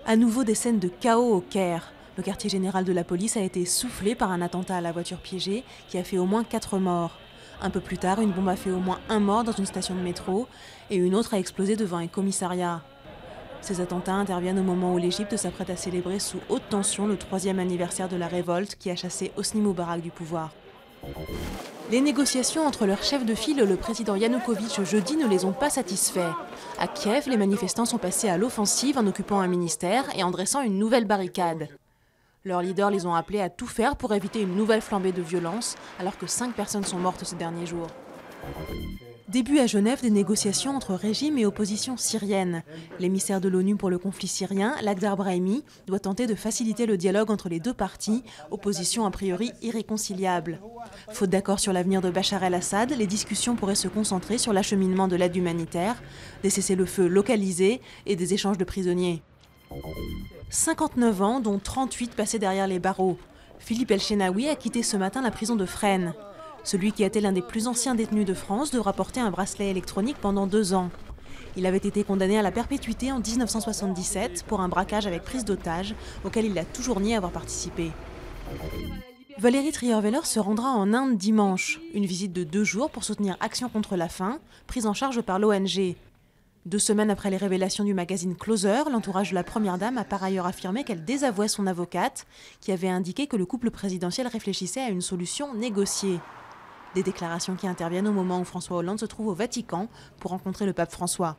À nouveau des scènes de chaos au Caire. Le quartier général de la police a été soufflé par un attentat à la voiture piégée qui a fait au moins 4 morts. Un peu plus tard, une bombe a fait au moins 1 mort dans une station de métro et une autre a explosé devant un commissariat. Ces attentats interviennent au moment où l'Égypte s'apprête à célébrer sous haute tension le 3e anniversaire de la révolte qui a chassé Hosni Moubarak du pouvoir. Les négociations entre leur chef de file, le président Yanukovych, jeudi ne les ont pas satisfaits. À Kiev, les manifestants sont passés à l'offensive en occupant un ministère et en dressant une nouvelle barricade. Leurs leaders les ont appelés à tout faire pour éviter une nouvelle flambée de violence, alors que 5 personnes sont mortes ces derniers jours. Début à Genève des négociations entre régime et opposition syrienne. L'émissaire de l'ONU pour le conflit syrien, Lakhdar Brahimi, doit tenter de faciliter le dialogue entre les deux parties, opposition a priori irréconciliable. Faute d'accord sur l'avenir de Bachar el-Assad, les discussions pourraient se concentrer sur l'acheminement de l'aide humanitaire, des cessez-le-feu localisés et des échanges de prisonniers. 59 ans, dont 38 passés derrière les barreaux. Philippe El-Chenaoui a quitté ce matin la prison de Fresnes. Celui qui était l'un des plus anciens détenus de France devra porter un bracelet électronique pendant 2 ans. Il avait été condamné à la perpétuité en 1977 pour un braquage avec prise d'otage auquel il a toujours nié avoir participé. Valérie Trierweiler se rendra en Inde dimanche. Une visite de 2 jours pour soutenir Action contre la faim, prise en charge par l'ONG. 2 semaines après les révélations du magazine Closer, l'entourage de la Première Dame a par ailleurs affirmé qu'elle désavouait son avocate, qui avait indiqué que le couple présidentiel réfléchissait à une solution négociée. Des déclarations qui interviennent au moment où François Hollande se trouve au Vatican pour rencontrer le pape François.